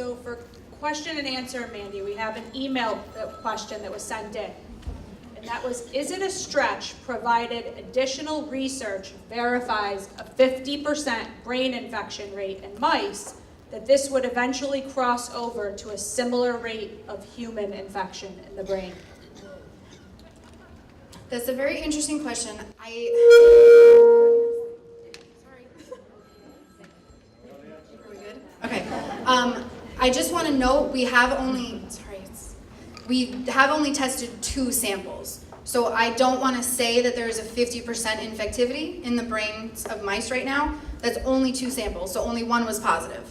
So for question and answer, Mandy, we have an email question that was sent in. And that was, is it a stretch, provided additional research verifies a 50% brain infection rate in mice, that this would eventually cross over to a similar rate of human infection in the brain? That's a very interesting question. Sorry. Are we good? Okay. I just want to note we have only tested 2 samples. So I don't want to say that there's a 50% infectivity in the brains of mice right now. That's only 2 samples, so only 1 was positive.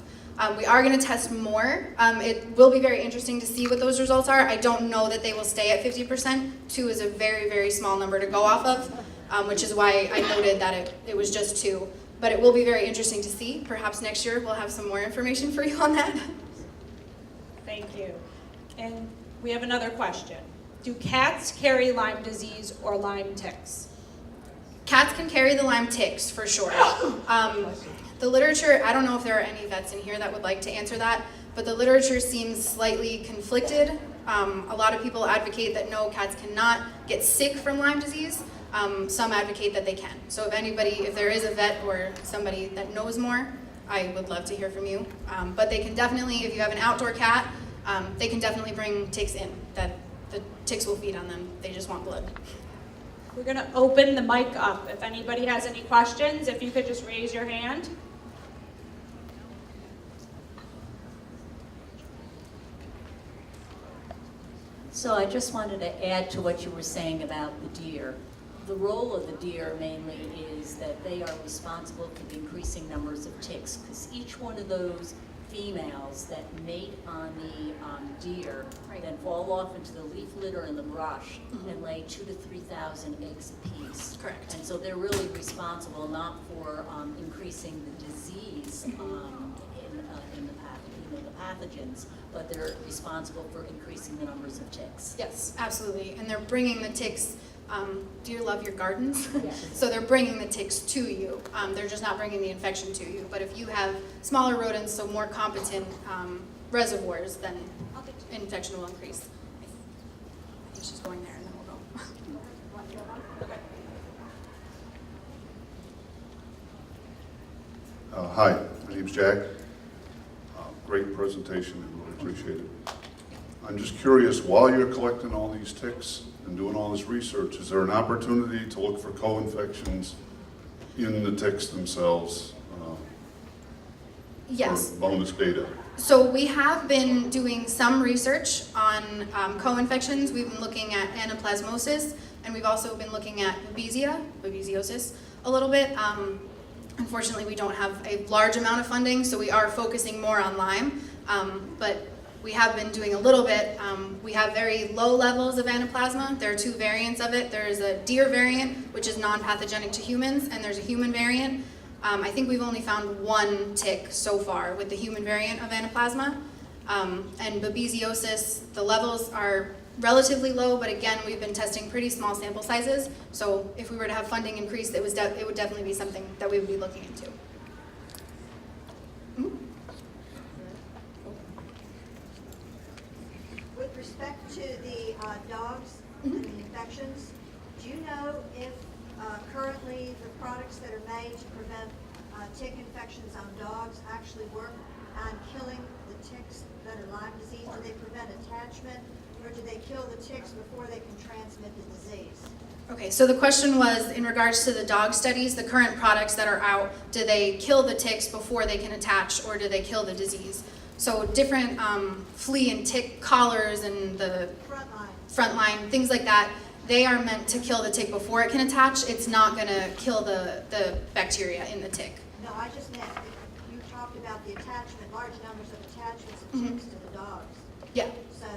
We are going to test more. It will be very interesting to see what those results are. I don't know that they will stay at 50%. 2 is a very, very small number to go off of, which is why I noted that it was just 2. But it will be very interesting to see. Perhaps next year we'll have some more information for you on that. Thank you. And we have another question. Do cats carry Lyme disease or Lyme ticks? Cats can carry the Lyme ticks for sure. The literature, I don't know if there are any vets in here that would like to answer that, but the literature seems slightly conflicted. A lot of people advocate that no, cats cannot get sick from Lyme disease. Some advocate that they can. So if there is a vet or somebody that knows more, I would love to hear from you. But they can definitely, if you have an outdoor cat, they can definitely bring ticks in. That the ticks will feed on them. They just want blood. We're going to open the mic up. If anybody has any questions, if you could just raise your hand. So I just wanted to add to what you were saying about the deer. The role of the deer mainly is that they are responsible for the increasing numbers of ticks, because each one of those females that mate on the deer then fall off into the leaf litter and the brush and lay 2,000 to 3,000 eggs apiece. Correct. And so they're really responsible not for increasing the disease in the pathogens, but they're responsible for increasing the numbers of ticks. Yes, absolutely. And they're bringing the ticks. Deer love your gardens, Yes. so they're bringing the ticks to you. They're just not bringing the infection to you. But if you have smaller rodents, so more competent reservoirs, then infection will increase. I think she's going there, and then we'll go. Hi, my name's Jack. Great presentation, I really appreciate it. I'm just curious, while you're collecting all these ticks and doing all this research, is there an opportunity to look for co-infections in the ticks themselves? Yes. For bonus data? So we have been doing some research on co-infections. We've been looking at anaplasmosis, and we've also been looking at babesiosis a little bit. Unfortunately, we don't have a large amount of funding, so we are focusing more on Lyme, but we have been doing a little bit. We have very low levels of anaplasma. There are 2 variants of it. There's a deer variant, which is non-pathogenic to humans, and there's a human variant. I think we've only found 1 tick so far with the human variant of anaplasma. And babesiosis, the levels are relatively low, but again, we've been testing pretty small sample sizes. So if we were to have funding increased, it would definitely be something that we would be looking into. With respect to the dogs and the infections, do you know if currently the products that are made to prevent tick infections on dogs actually work on killing the ticks that are Lyme disease? Do they prevent attachment, or do they kill the ticks before they can transmit the disease? Okay, so the question was in regards to the dog studies, the current products that are out, do they kill the ticks before they can attach, or do they kill the disease? So different flea and tick collars and the front line, things like that, they are meant to kill the tick before it can attach. It's not going to kill the bacteria in the tick. No, I just meant if you talked about the attachment, large numbers of attachments of ticks to the dogs. Yeah. So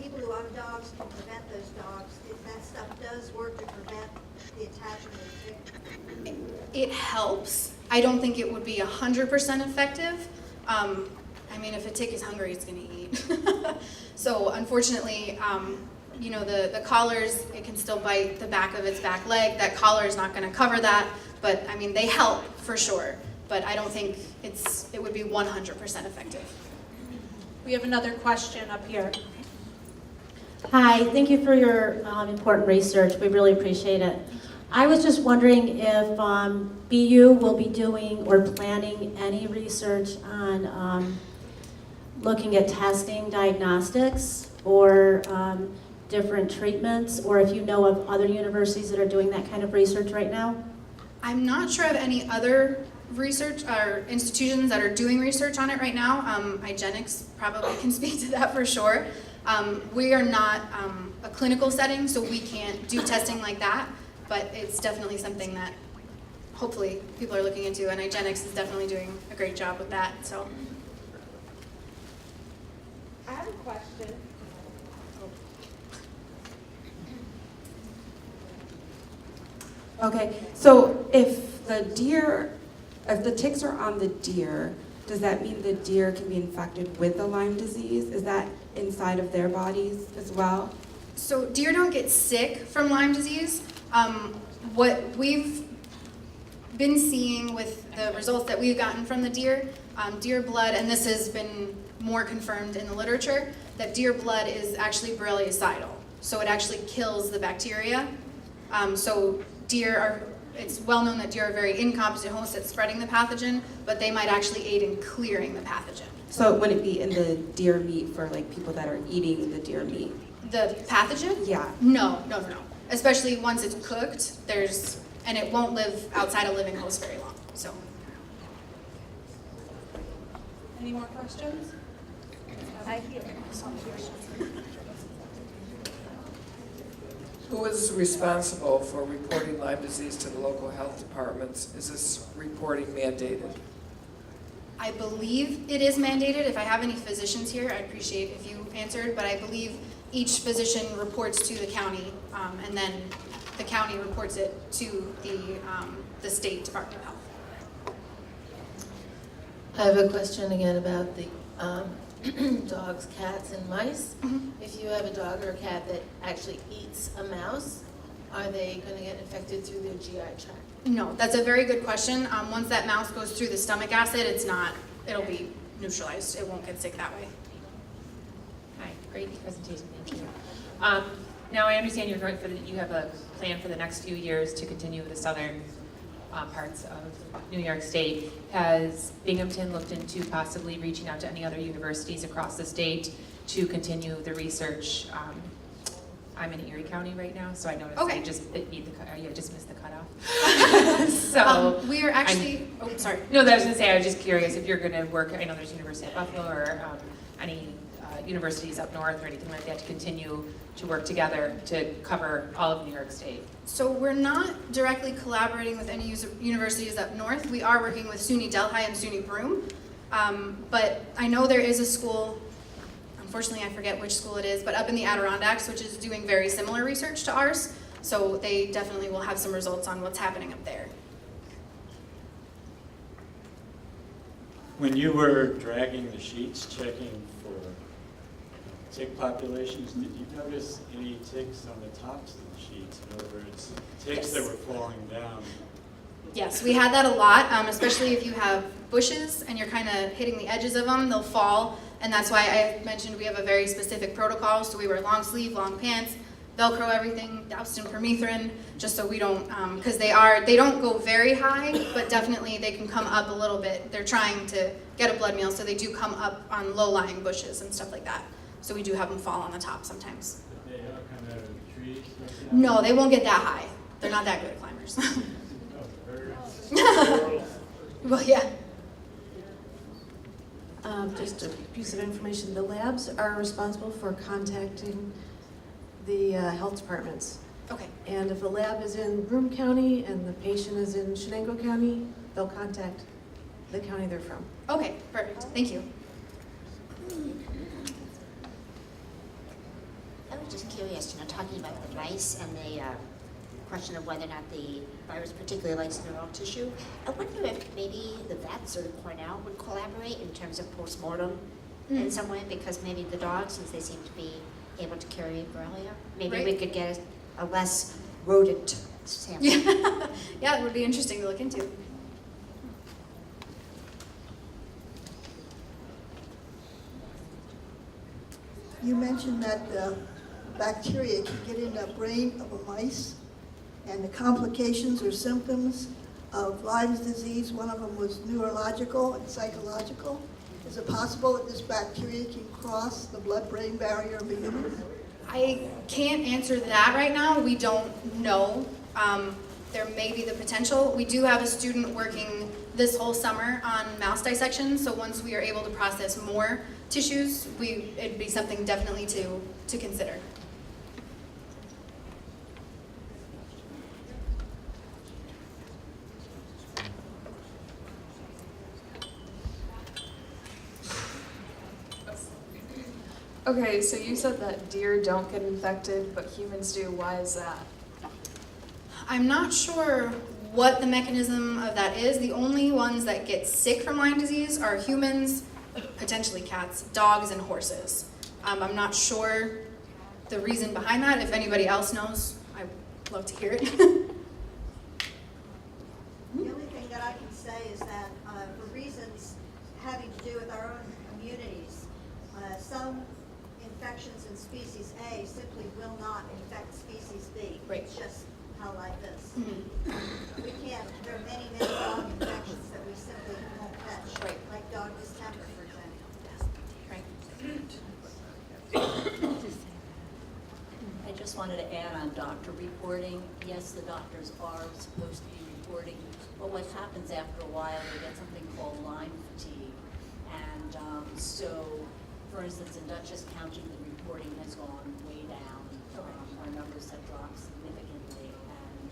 people who own dogs can prevent those dogs. If that stuff does work to prevent the attachment of the tick. It helps. I don't think it would be 100% effective. I mean, if a tick is hungry, it's going to eat. So unfortunately, you know, the collars, it can still bite the back of its back leg. That collar is not going to cover that, but I mean, they help for sure. But I don't think it would be 100% effective. We have another question up here. Hi, thank you for your important research. We really appreciate it. I was just wondering if BU will be doing or planning any research on looking at testing diagnostics or different treatments, or if you know of other universities that are doing that kind of research right now? I'm not sure of any other research or institutions that are doing research on it right now. IGenics probably can speak to that for sure. We are not a clinical setting, so we can't do testing like that, but it's definitely something that hopefully people are looking into, and IGenics is definitely doing a great job with that. So, I have a question. Okay, so if the ticks are on the deer, does that mean the deer can be infected with the Lyme disease? Is that inside of their bodies as well? so deer don't get sick from Lyme disease. What we've been seeing with the results that we've gotten from the deer blood, and this has been more confirmed in the literature, that deer blood is actually borreliocidal. So it actually kills the bacteria. So it's well known that deer are very incompetent hosts at spreading the pathogen, but they might actually aid in clearing the pathogen. So would it be in the deer meat for like people that are eating the deer meat? The pathogen? Yeah. No. Especially once it's cooked, and it won't live outside a living host very long. So. Any more questions? Who is responsible for reporting Lyme disease to the local health departments? Is this reporting mandated? I believe it is mandated. If I have any physicians here, I'd appreciate if you answered, but I believe each physician reports to the county, and then the county reports it to the State Department of Health. I have a question again about the dogs, cats, and mice. If you have a dog or a cat that actually eats a mouse, are they going to get infected through their GI tract? No, that's a very good question. Once that mouse goes through the stomach acid, it'll be neutralized. It won't get sick that way. Hi, great presentation, thank you. Now I understand you have a plan for the next few years to continue with the southern parts of New York State. Has Binghamton looked into possibly reaching out to any other universities across the state to continue the research? I'm in Erie County right now, so I noticed Okay. I just missed the cutoff. So We are actually, sorry. no, I was going to say, I was just curious if you're going to work, I know there's University of Buffalo or any universities up north or anything like that to continue to work together to cover all of New York State. So we're not directly collaborating with any universities up north. We are working with SUNY Delhi and SUNY Roome. But I know there is a school, unfortunately I forget which school it is, but up in the Adirondacks, which is doing very similar research to ours. So they definitely will have some results on what's happening up there. When you were dragging the sheets, checking for tick populations, did you notice any ticks on the tops of the sheets? In other words, ticks that were falling down? Yes, we had that a lot, especially if you have bushes and you're kind of hitting the edges of them, they'll fall. And that's why I mentioned we have a very specific protocol. So we wear long sleeve, long pants, Velcro everything, doused in permethrin, just so we don't, because they don't go very high, but definitely they can come up a little bit. They're trying to get a blood meal, so they do come up on low-lying bushes and stuff like that. So we do have them fall on the top sometimes. Did they come out of the trees? No, they won't get that high. They're not that good at climbers. Well, yeah. Just a piece of information, the labs are responsible for contacting the health departments. Okay. And if a lab is in Roome County and the patient is in Shenango County, they'll contact the county they're from. Okay, perfect. Thank you. I was just curious, talking about the mice and the question of whether or not the virus particularly likes neural tissue. I wonder if maybe the vets or the Cornell would collaborate in terms of post-mortem in some way, because maybe the dogs, since they seem to be able to carry Borrelia, maybe we could get a less rodent sample. Yeah, it would be interesting to look into. You mentioned that the bacteria can get in the brain of a mice, and the complications or symptoms of Lyme disease, one of them was neurological and psychological. Is it possible that this bacteria can cross the blood-brain barrier of a human? I can't answer that right now. We don't know. There may be the potential. We do have a student working this whole summer on mouse dissection, so once we are able to process more tissues, it'd be something definitely to consider. Okay, so you said that deer don't get infected, but humans do. Why is that? I'm not sure what the mechanism of that is. The only ones that get sick from Lyme disease are humans, potentially cats, dogs, and horses. I'm not sure the reason behind that. If anybody else knows, I'd love to hear it. The only thing that I can say is that for reasons having to do with our own communities, some infections in species A simply will not infect species B. Right. It's just how life is. Mm-hmm. We can't, there are many, many dog infections that we simply won't catch. Right. Like dog distemper, for example. Right. I just wanted to add on doctor reporting. Yes, the doctors are supposed to be reporting, but what happens after a while, they get something called Lyme fatigue. And so, for instance, in Dutchess County, the reporting has gone way down. Our numbers have dropped significantly, and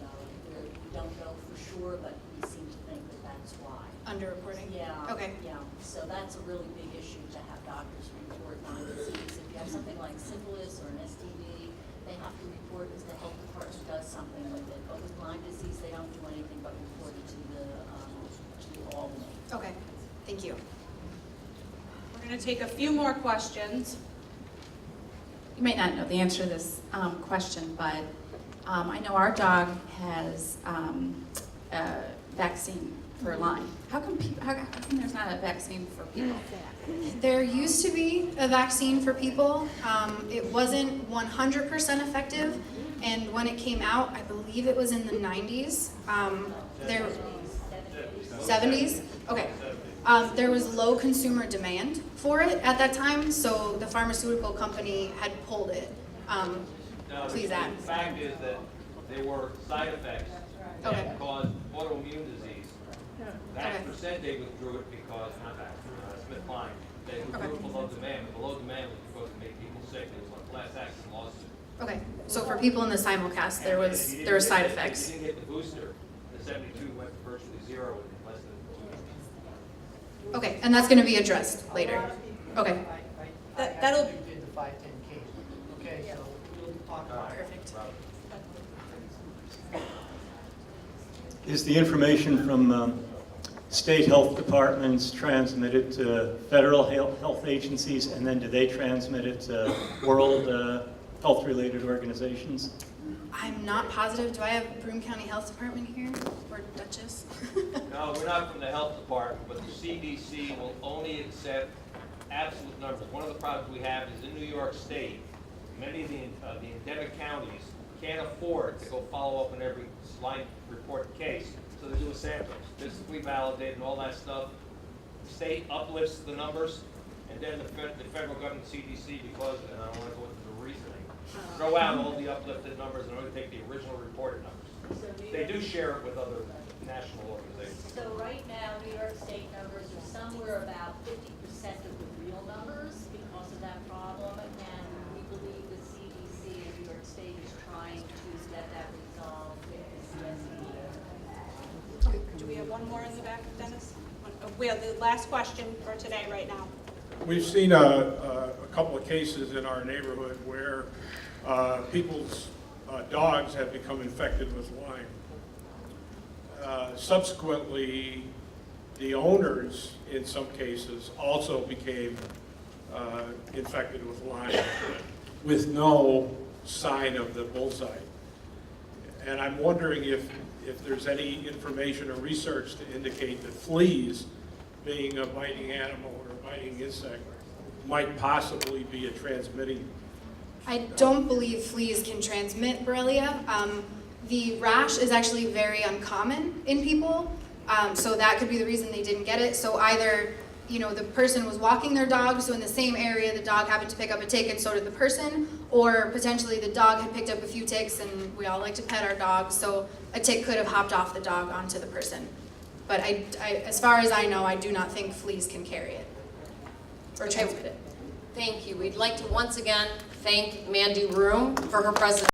we don't know for sure, but we seem to think that that's why. Underreporting? Yeah. Okay. Yeah, so that's a really big issue to have doctors report Lyme disease. If you have something like syphilis or an STD, they have to report as the health department does something with it. But with Lyme disease, they don't do anything but report it to the Albany. Okay, thank you. We're going to take a few more questions. You may not know the answer to this question, but I know our dog has a vaccine for Lyme. How come there's not a vaccine for people? There used to be a vaccine for people. It wasn't 100% effective, and when it came out, I believe it was in the 90s. 70s? Okay. There was low consumer demand for it at that time, so the pharmaceutical company had pulled it. Please add. The fact is that there were side effects that caused autoimmune disease. That percent they withdrew it because, Smith-Kline, they withdrew it below demand. But below demand was because it made people sick. It was like a class action lawsuit. Okay, so for people in the simulcast, there were side effects. If you didn't get the booster, the 72 went to virtually zero in less than. Okay, and that's going to be addressed later. Okay. That'll. Did the 510K. Okay, so we'll talk about it. Perfect. Is the information from state health departments transmitted to federal health agencies, and then do they transmit it to world health-related organizations? I'm not positive. Do I have Roome County Health Department here? Or Dutchess? No, we're not from the health department, but the CDC will only accept absolute numbers. One of the problems we have is in New York State, many of the endemic counties can't afford to go follow up on every Lyme report case, so they do a sampling, physically validated and all that stuff. The state uplifts the numbers, and then the federal government, CDC, because, and I don't want to go into the reasoning, throw out all the uplifted numbers and only take the original reported numbers. They do share it with other national organizations. So right now, New York State numbers are somewhere about 50% of the real numbers because of that problem, and we believe the CDC in New York State is trying to get that resolved with the CSE. Do we have one more in the back, Dennis? We have the last question for today right now. We've seen a couple of cases in our neighborhood where people's dogs have become infected with Lyme. Subsequently, the owners, in some cases, also became infected with Lyme with no sign of the bullseye. And I'm wondering if there's any information or research to indicate that fleas, being a biting animal or a biting insect, might possibly be a transmitting. I don't believe fleas can transmit Borrelia. The rash is actually very uncommon in people, so that could be the reason they didn't get it. So either, the person was walking their dog, so in the same area the dog happened to pick up a tick and so did the person, or potentially the dog had picked up a few ticks, and we all like to pet our dogs, so a tick could have hopped off the dog onto the person. But as far as I know, I do not think fleas can carry it or transmit it. Thank you. We'd like to once again thank Mandy Roome for her presentation.